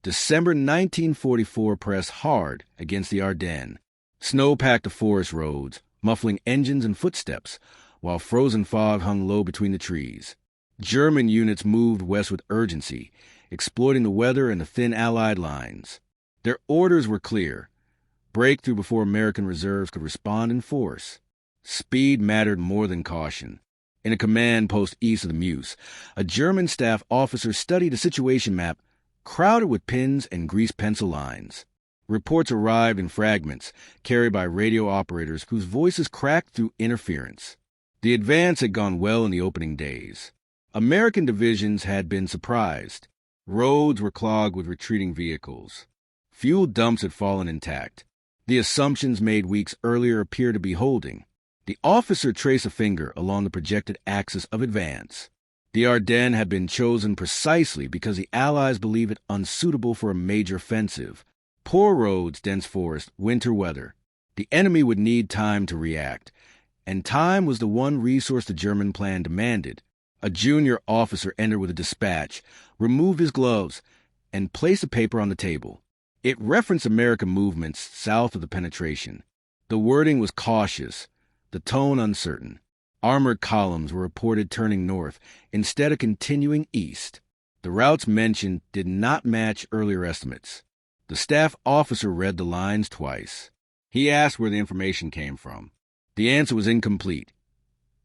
December 1944 pressed hard against the Ardennes. Snow packed the forest roads, muffling engines and footsteps, while frozen fog hung low between the trees. German units moved west with urgency, exploiting the weather and the thin Allied lines. Their orders were clear: break through before American reserves could respond in force. Speed mattered more than caution. In a command post east of the Meuse, a German staff officer studied a situation map crowded with pins and greased pencil lines. Reports arrived in fragments, carried by radio operators whose voices cracked through interference. The advance had gone well in the opening days. American divisions had been surprised. Roads were clogged with retreating vehicles. Fuel dumps had fallen intact. The assumptions made weeks earlier appeared to be holding. The officer traced a finger along the projected axis of advance. The Ardennes had been chosen precisely because the Allies believed it unsuitable for a major offensive. Poor roads, dense forest, winter weather. The enemy would need time to react, and time was the one resource the German plan demanded. A junior officer entered with a dispatch, removed his gloves, and placed a paper on the table. It referenced American movements south of the penetration. The wording was cautious, the tone uncertain. Armored columns were reported turning north instead of continuing east. The routes mentioned did not match earlier estimates. The staff officer read the lines twice. He asked where the information came from. The answer was incomplete.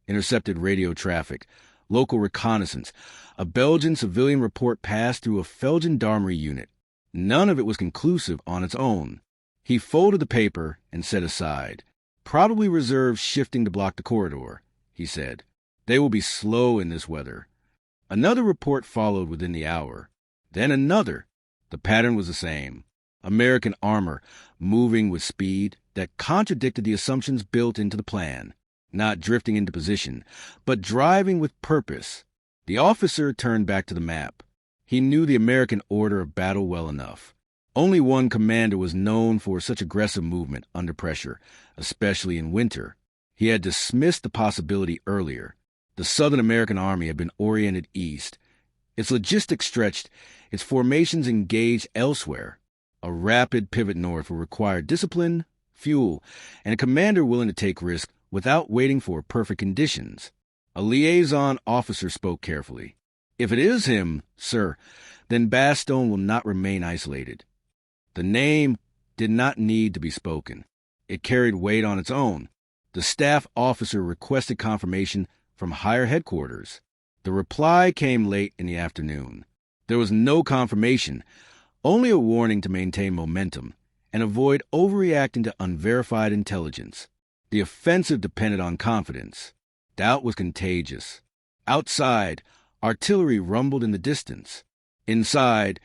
Intercepted radio traffic, local reconnaissance. A Belgian civilian report passed through a Feldgendarmerie unit. None of it was conclusive on its own. He folded the paper and set aside. Probably reserves shifting to block the corridor, he said. They will be slow in this weather. Another report followed within the hour. Then another. The pattern was the same. American armor moving with speed that contradicted the assumptions built into the plan. Not drifting into position, but driving with purpose. The officer turned back to the map. He knew the American order of battle well enough. Only one commander was known for such aggressive movement under pressure, especially in winter. He had dismissed the possibility earlier. The Southern American Army had been oriented east. Its logistics stretched, its formations engaged elsewhere. A rapid pivot north would require discipline, fuel, and a commander willing to take risks without waiting for perfect conditions. A liaison officer spoke carefully. If it is him, sir, then Baston will not remain isolated. The name did not need to be spoken. It carried weight on its own. The staff officer requested confirmation from higher headquarters. The reply came late in the afternoon. There was no confirmation, only a warning to maintain momentum and avoid overreacting to unverified intelligence. The offensive depended on confidence. Doubt was contagious. Outside, artillery rumbled in the distance. Inside,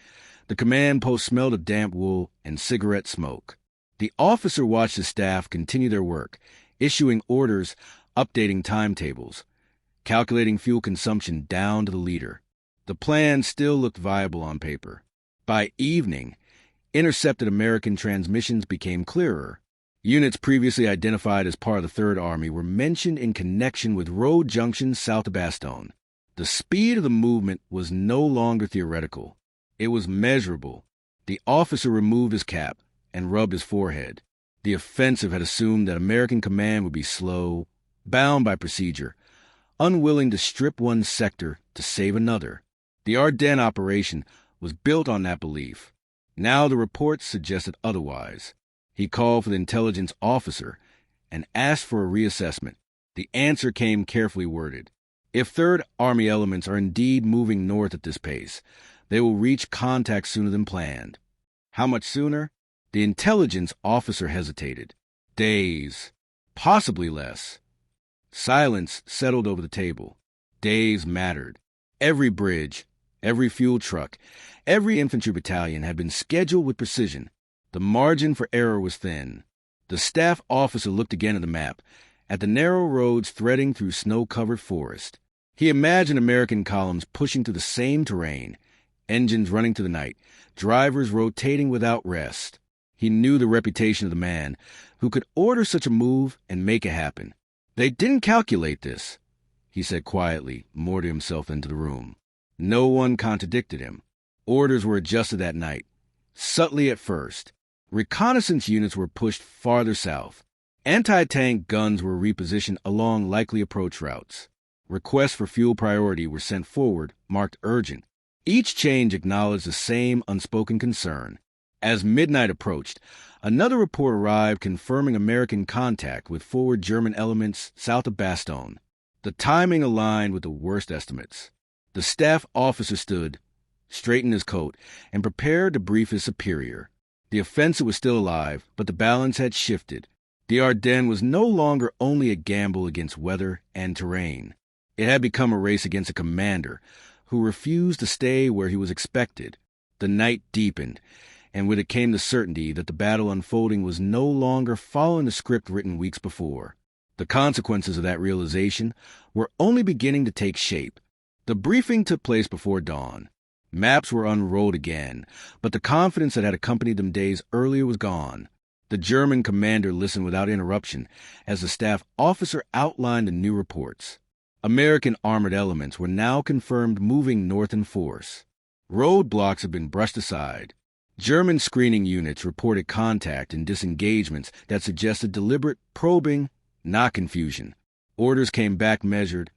the command post smelled of damp wool and cigarette smoke. The officer watched the staff continue their work, issuing orders, updating timetables, calculating fuel consumption down to the liter. The plan still looked viable on paper. By evening, intercepted American transmissions became clearer. Units previously identified as part of the Third Army were mentioned in connection with road junctions south of Baston. The speed of the movement was no longer theoretical. It was measurable. The officer removed his cap and rubbed his forehead. The offensive had assumed that American command would be slow, bound by procedure, unwilling to strip one sector to save another. The Ardennes operation was built on that belief. Now the reports suggested otherwise. He called for the intelligence officer and asked for a reassessment. The answer came carefully worded. If Third Army elements are indeed moving north at this pace, they will reach contact sooner than planned. How much sooner? The intelligence officer hesitated. Days. Possibly less. Silence settled over the table. Days mattered. Every bridge, every fuel truck, every infantry battalion had been scheduled with precision. The margin for error was thin. The staff officer looked again at the map, at the narrow roads threading through snow-covered forest. He imagined American columns pushing through the same terrain, engines running through the night, drivers rotating without rest. He knew the reputation of the man who could order such a move and make it happen. They didn't calculate this, he said quietly, more to himself than to the room. No one contradicted him. Orders were adjusted that night, subtly at first. Reconnaissance units were pushed farther south. Anti-tank guns were repositioned along likely approach routes. Requests for fuel priority were sent forward, marked urgent. Each change acknowledged the same unspoken concern. As midnight approached, another report arrived confirming American contact with forward German elements south of Baston. The timing aligned with the worst estimates. The staff officer stood, straightened his coat, and prepared to brief his superior. The offensive was still alive, but the balance had shifted. The Ardennes was no longer only a gamble against weather and terrain. It had become a race against a commander who refused to stay where he was expected. The night deepened, and with it came the certainty that the battle unfolding was no longer following the script written weeks before. The consequences of that realization were only beginning to take shape. The briefing took place before dawn. Maps were unrolled again, but the confidence that had accompanied them days earlier was gone. The German commander listened without interruption as the staff officer outlined the new reports. American armored elements were now confirmed moving north in force. Roadblocks had been brushed aside. German screening units reported contact and disengagements that suggested deliberate probing, not confusion. Orders came back measured,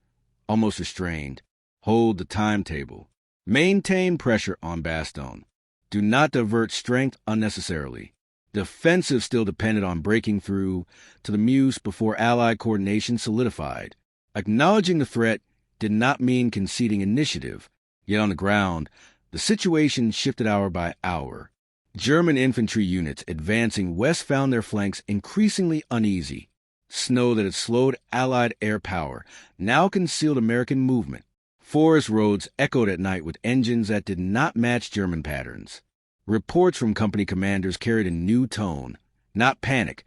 almost restrained. Hold the timetable. Maintain pressure on Baston. Do not divert strength unnecessarily. The offensive still depended on breaking through to the Meuse before Allied coordination solidified. Acknowledging the threat did not mean conceding initiative, yet on the ground, the situation shifted hour by hour. German infantry units advancing west found their flanks increasingly uneasy. Snow that had slowed Allied air power now concealed American movement. Forest roads echoed at night with engines that did not match German patterns. Reports from company commanders carried a new tone, not panic,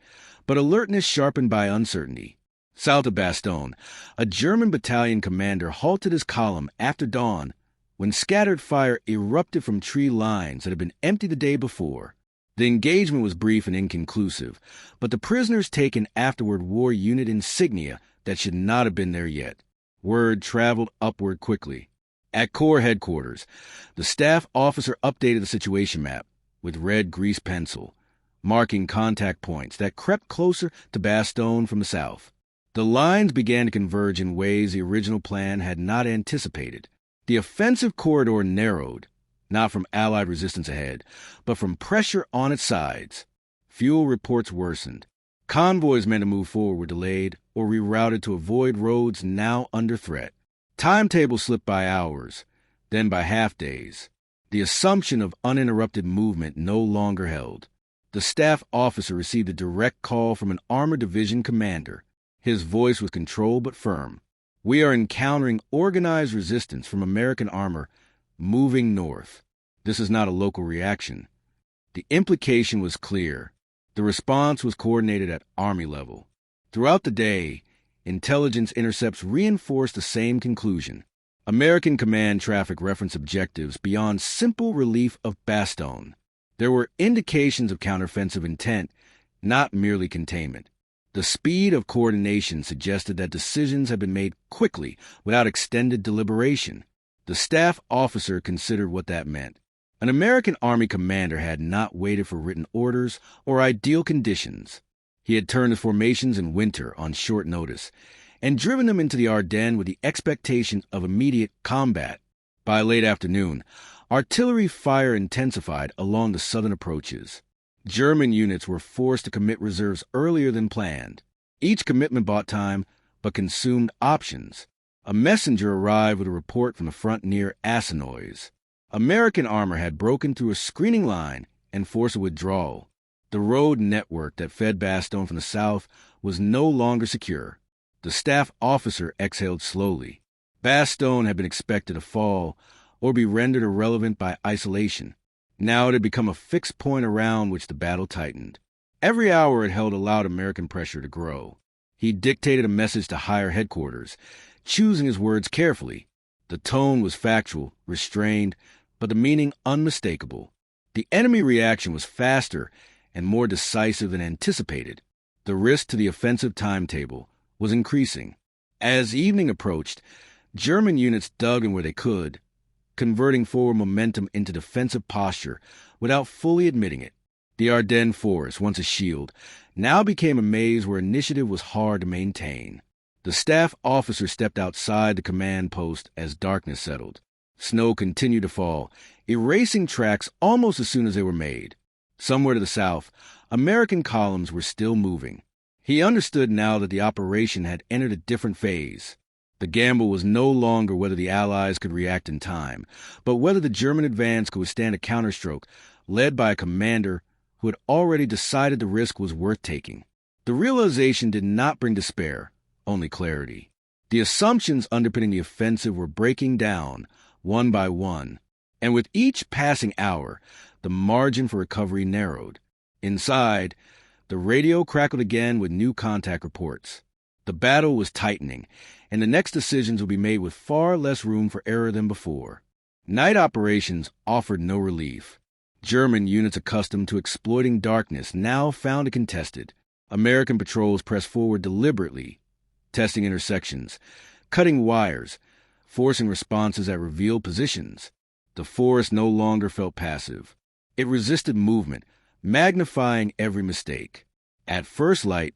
but alertness sharpened by uncertainty. South of Baston, a German battalion commander halted his column after dawn when scattered fire erupted from tree lines that had been empty the day before. The engagement was brief and inconclusive, but the prisoners taken afterward wore unit insignia that should not have been there yet. Word traveled upward quickly. At Corps headquarters, the staff officer updated the situation map with red grease pencil, marking contact points that crept closer to Baston from the south. The lines began to converge in ways the original plan had not anticipated. The offensive corridor narrowed, not from Allied resistance ahead, but from pressure on its sides. Fuel reports worsened. Convoys meant to move forward were delayed or rerouted to avoid roads now under threat. Timetables slipped by hours, then by half-days. The assumption of uninterrupted movement no longer held. The staff officer received a direct call from an armored division commander. His voice was controlled but firm. We are encountering organized resistance from American armor moving north. This is not a local reaction. The implication was clear. The response was coordinated at Army level. Throughout the day, intelligence intercepts reinforced the same conclusion. American command traffic referenced objectives beyond simple relief of Baston. There were indications of counteroffensive intent, not merely containment. The speed of coordination suggested that decisions had been made quickly, without extended deliberation. The staff officer considered what that meant. An American Army commander had not waited for written orders or ideal conditions. He had turned his formations in winter on short notice and driven them into the Ardennes with the expectation of immediate combat. By late afternoon, artillery fire intensified along the southern approaches. German units were forced to commit reserves earlier than planned. Each commitment bought time, but consumed options. A messenger arrived with a report from the front near Ardennes. American armor had broken through a screening line and forced a withdrawal. The road network that fed Baston from the south was no longer secure. The staff officer exhaled slowly. Baston had been expected to fall or be rendered irrelevant by isolation. Now it had become a fixed point around which the battle tightened. Every hour it held allowed American pressure to grow. He dictated a message to higher headquarters, choosing his words carefully. The tone was factual, restrained, but the meaning unmistakable. The enemy reaction was faster and more decisive than anticipated. The risk to the offensive timetable was increasing. As evening approached, German units dug in where they could, converting forward momentum into defensive posture without fully admitting it. The Ardennes forest, once a shield, now became a maze where initiative was hard to maintain. The staff officer stepped outside the command post as darkness settled. Snow continued to fall, erasing tracks almost as soon as they were made. Somewhere to the south, American columns were still moving. He understood now that the operation had entered a different phase. The gamble was no longer whether the Allies could react in time, but whether the German advance could withstand a counterstroke led by a commander who had already decided the risk was worth taking. The realization did not bring despair, only clarity. The assumptions underpinning the offensive were breaking down, one by one, and with each passing hour, the margin for recovery narrowed. Inside, the radio crackled again with new contact reports. The battle was tightening, and the next decisions would be made with far less room for error than before. Night operations offered no relief. German units accustomed to exploiting darkness now found it contested. American patrols pressed forward deliberately, testing intersections, cutting wires, forcing responses at revealed positions. The forest no longer felt passive. It resisted movement, magnifying every mistake. At first light,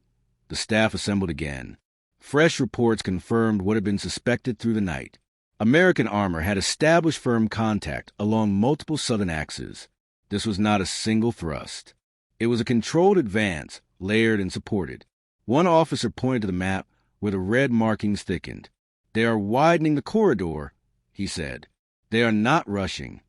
the staff assembled again. Fresh reports confirmed what had been suspected through the night. American armor had established firm contact along multiple southern axes. This was not a single thrust. It was a controlled advance, layered and supported. One officer pointed to the map where the red markings thickened. "They are widening the corridor," he said. "They are not rushing."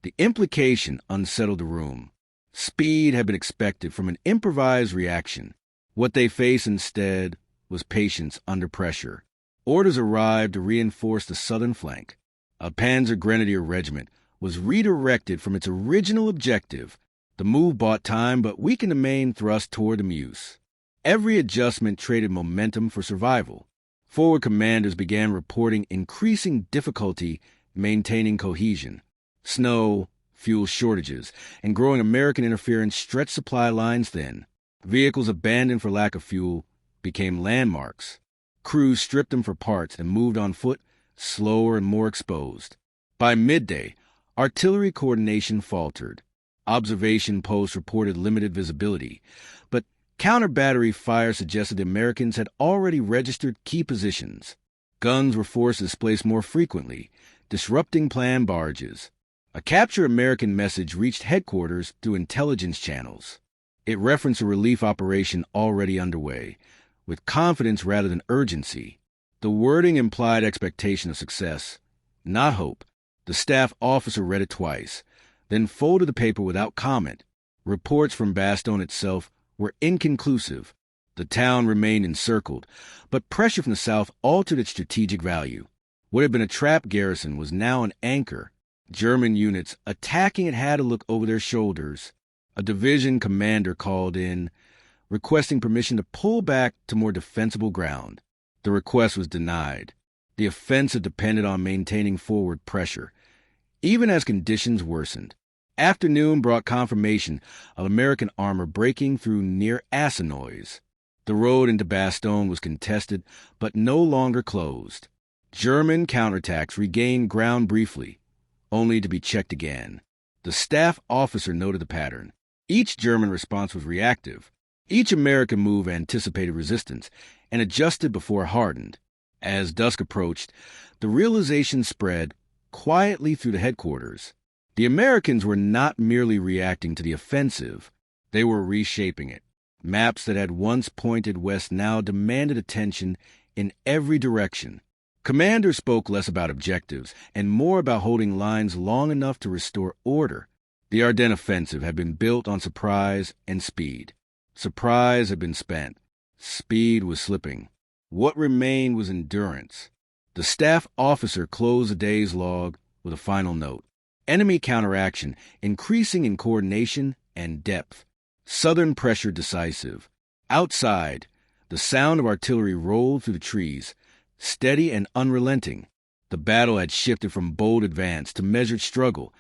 The implication unsettled the room. Speed had been expected from an improvised reaction. What they faced instead was patience under pressure. Orders arrived to reinforce the southern flank. A Panzer Grenadier regiment was redirected from its original objective. The move bought time but weakened the main thrust toward the Meuse. Every adjustment traded momentum for survival. Forward commanders began reporting increasing difficulty maintaining cohesion. Snow, fuel shortages, and growing American interference stretched supply lines thin. Vehicles abandoned for lack of fuel became landmarks. Crews stripped them for parts and moved on foot, slower and more exposed. By midday, artillery coordination faltered. Observation posts reported limited visibility, but counter-battery fire suggested the Americans had already registered key positions. Guns were forced to displace more frequently, disrupting planned barges. A captured American message reached headquarters through intelligence channels. It referenced a relief operation already underway, with confidence rather than urgency. The wording implied expectation of success, not hope. The staff officer read it twice, then folded the paper without comment. Reports from Baston itself were inconclusive. The town remained encircled, but pressure from the south altered its strategic value. What had been a trap garrison was now an anchor. German units attacking it had to look over their shoulders. A division commander called in, requesting permission to pull back to more defensible ground. The request was denied. The offensive depended on maintaining forward pressure, even as conditions worsened. Afternoon brought confirmation of American armor breaking through near Ardennes. The road into Baston was contested, but no longer closed. German counterattacks regained ground briefly, only to be checked again. The staff officer noted the pattern. Each German response was reactive. Each American move anticipated resistance and adjusted before it hardened. As dusk approached, the realization spread quietly through the headquarters. The Americans were not merely reacting to the offensive, they were reshaping it. Maps that had once pointed west now demanded attention in every direction. Commanders spoke less about objectives and more about holding lines long enough to restore order. The Ardennes offensive had been built on surprise and speed. Surprise had been spent. Speed was slipping. What remained was endurance. The staff officer closed the day's log with a final note. Enemy counteraction increasing in coordination and depth. Southern pressure decisive. Outside, the sound of artillery rolled through the trees, steady and unrelenting. The battle had shifted from bold advance to measured struggle,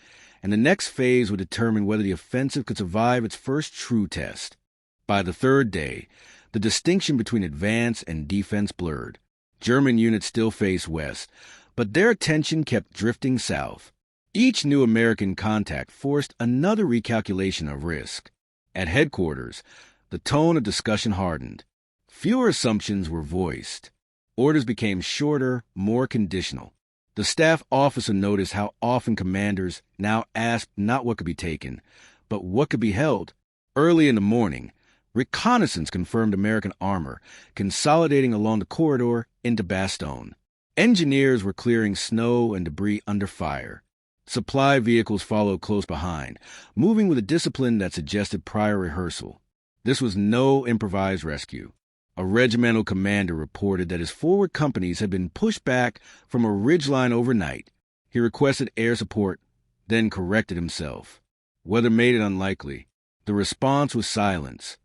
and the next phase would determine whether the offensive could survive its first true test. By the third day, the distinction between advance and defense blurred. German units still faced west, but their attention kept drifting south. Each new American contact forced another recalculation of risk. At headquarters, the tone of discussion hardened. Fewer assumptions were voiced. Orders became shorter, more conditional. The staff officer noticed how often commanders now asked not what could be taken, but what could be held. Early in the morning, reconnaissance confirmed American armor, consolidating along the corridor into Baston. Engineers were clearing snow and debris under fire. Supply vehicles followed close behind, moving with a discipline that suggested prior rehearsal. This was no improvised rescue. A regimental commander reported that his forward companies had been pushed back from a ridgeline overnight. He requested air support, then corrected himself. Weather made it unlikely. The response was silence,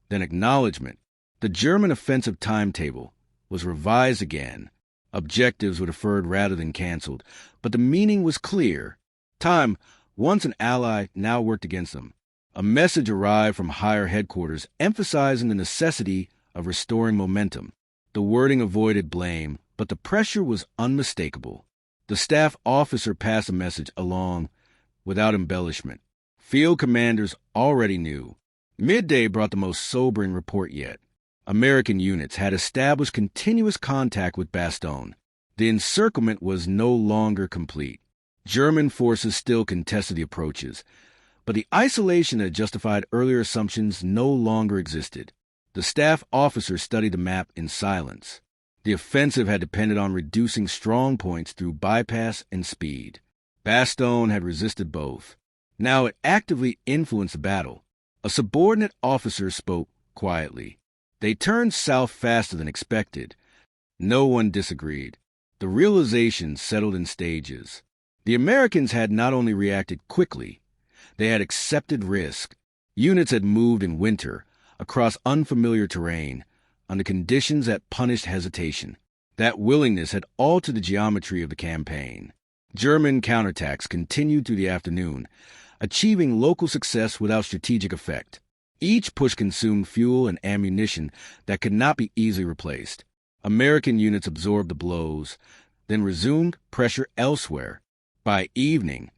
then acknowledgement. The German offensive timetable was revised again. Objectives were deferred rather than canceled, but the meaning was clear. Time, once an ally, now worked against them. A message arrived from higher headquarters emphasizing the necessity of restoring momentum. The wording avoided blame, but the pressure was unmistakable. The staff officer passed the message along without embellishment. Field commanders already knew. Midday brought the most sobering report yet. American units had established continuous contact with Baston. The encirclement was no longer complete. German forces still contested the approaches, but the isolation that justified earlier assumptions no longer existed. The staff officer studied the map in silence. The offensive had depended on reducing strong points through bypass and speed. Baston had resisted both. Now it actively influenced the battle. A subordinate officer spoke quietly. They turned south faster than expected. No one disagreed. The realization settled in stages. The Americans had not only reacted quickly, they had accepted risk. Units had moved in winter, across unfamiliar terrain, under conditions that punished hesitation. That willingness had altered the geometry of the campaign. German counterattacks continued through the afternoon, achieving local success without strategic effect. Each push consumed fuel and ammunition that could not be easily replaced. American units absorbed the blows, then resumed pressure elsewhere. By evening,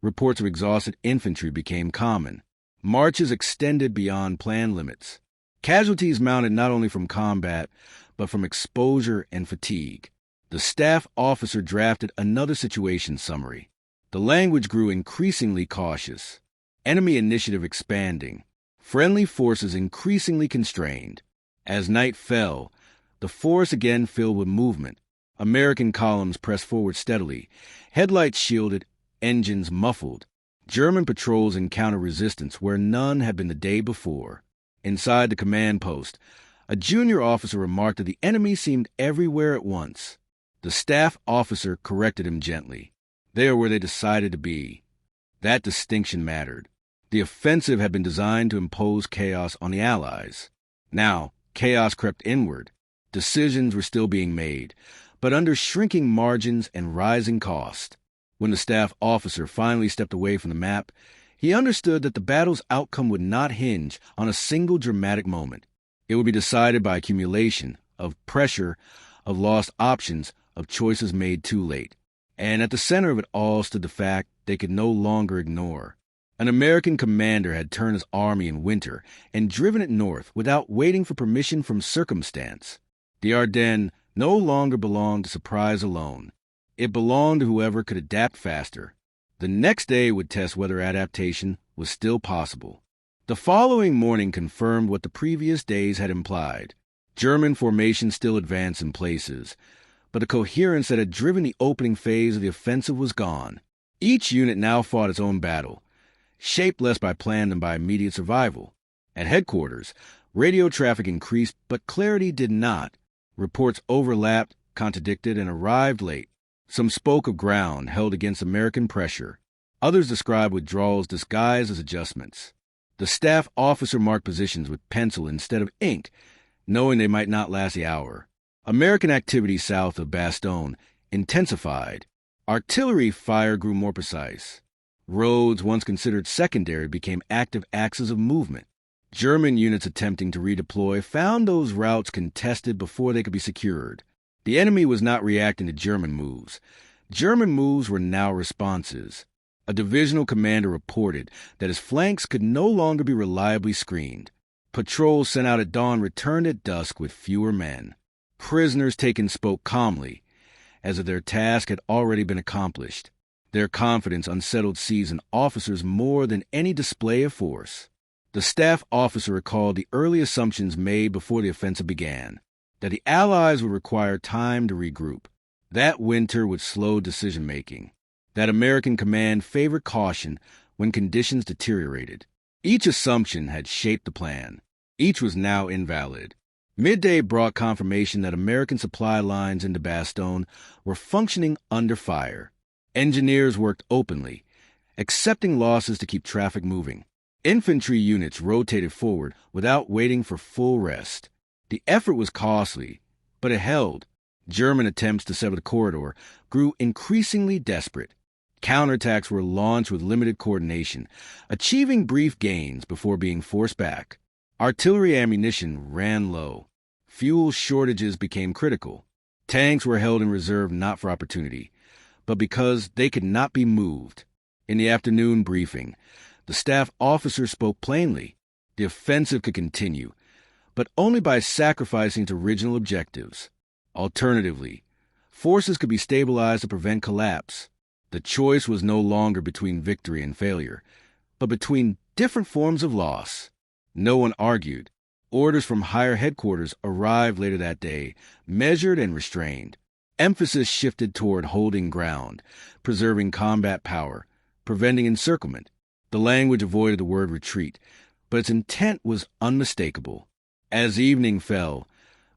reports of exhausted infantry became common. Marches extended beyond planned limits. Casualties mounted not only from combat, but from exposure and fatigue. The staff officer drafted another situation summary. The language grew increasingly cautious. Enemy initiative expanding. Friendly forces increasingly constrained. As night fell, the forest again filled with movement. American columns pressed forward steadily, headlights shielded, engines muffled. German patrols encountered resistance where none had been the day before. Inside the command post, a junior officer remarked that the enemy seemed everywhere at once. The staff officer corrected him gently. They are where they decided to be. That distinction mattered. The offensive had been designed to impose chaos on the Allies. Now, chaos crept inward. Decisions were still being made, but under shrinking margins and rising cost. When the staff officer finally stepped away from the map, he understood that the battle's outcome would not hinge on a single dramatic moment. It would be decided by accumulation of pressure, of lost options, of choices made too late. And at the center of it all stood the fact they could no longer ignore. An American commander had turned his army in winter and driven it north without waiting for permission from circumstance. The Ardennes no longer belonged to surprise alone. It belonged to whoever could adapt faster. The next day would test whether adaptation was still possible. The following morning confirmed what the previous days had implied. German formation still advanced in places, but the coherence that had driven the opening phase of the offensive was gone. Each unit now fought its own battle, shaped less by plan than by immediate survival. At headquarters, radio traffic increased, but clarity did not. Reports overlapped, contradicted, and arrived late. Some spoke of ground held against American pressure. Others described withdrawals disguised as adjustments. The staff officer marked positions with pencil instead of ink, knowing they might not last the hour. American activity south of Baston intensified. Artillery fire grew more precise. Roads, once considered secondary, became active axes of movement. German units attempting to redeploy found those routes contested before they could be secured. The enemy was not reacting to German moves. German moves were now responses. A divisional commander reported that his flanks could no longer be reliably screened. Patrols sent out at dawn returned at dusk with fewer men. Prisoners taken spoke calmly, as if their task had already been accomplished. Their confidence unsettled seasoned officers more than any display of force. The staff officer recalled the early assumptions made before the offensive began, that the Allies would require time to regroup, that winter would slow decision-making, that American command favored caution when conditions deteriorated. Each assumption had shaped the plan. Each was now invalid. Midday brought confirmation that American supply lines into Baston were functioning under fire. Engineers worked openly, accepting losses to keep traffic moving. Infantry units rotated forward without waiting for full rest. The effort was costly, but it held. German attempts to sever the corridor grew increasingly desperate. Counterattacks were launched with limited coordination, achieving brief gains before being forced back. Artillery ammunition ran low. Fuel shortages became critical. Tanks were held in reserve not for opportunity, but because they could not be moved. In the afternoon briefing, the staff officer spoke plainly. The offensive could continue, but only by sacrificing its original objectives. Alternatively, forces could be stabilized to prevent collapse. The choice was no longer between victory and failure, but between different forms of loss. No one argued. Orders from higher headquarters arrived later that day, measured and restrained. Emphasis shifted toward holding ground, preserving combat power, preventing encirclement. The language avoided the word retreat, but its intent was unmistakable. As evening fell,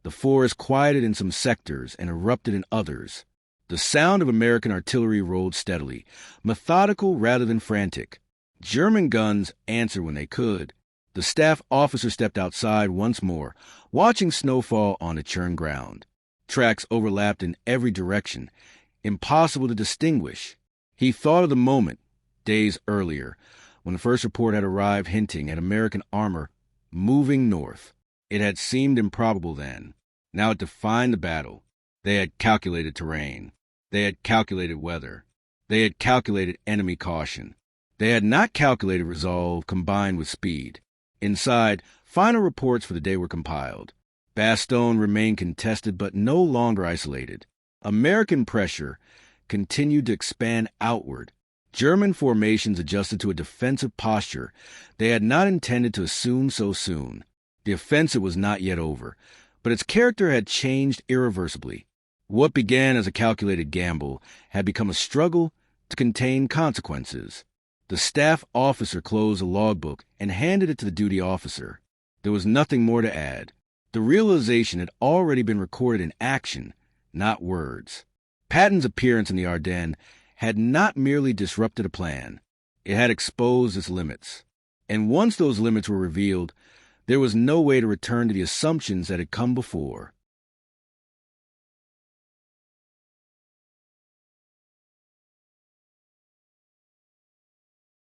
the forest quieted in some sectors and erupted in others. The sound of American artillery rolled steadily, methodical rather than frantic. German guns answered when they could. The staff officer stepped outside once more, watching snowfall on the churned ground. Tracks overlapped in every direction, impossible to distinguish. He thought of the moment, days earlier, when the first report had arrived hinting at American armor moving north. It had seemed improbable then. Now it defined the battle. They had calculated terrain. They had calculated weather. They had calculated enemy caution. They had not calculated resolve combined with speed. Inside, final reports for the day were compiled. Baston remained contested but no longer isolated. American pressure continued to expand outward. German formations adjusted to a defensive posture they had not intended to assume so soon. The offensive was not yet over, but its character had changed irreversibly. What began as a calculated gamble had become a struggle to contain consequences. The staff officer closed a logbook and handed it to the duty officer. There was nothing more to add. The realization had already been recorded in action, not words. Patton's appearance in the Ardennes had not merely disrupted a plan. It had exposed its limits. And once those limits were revealed, there was no way to return to the assumptions that had come before.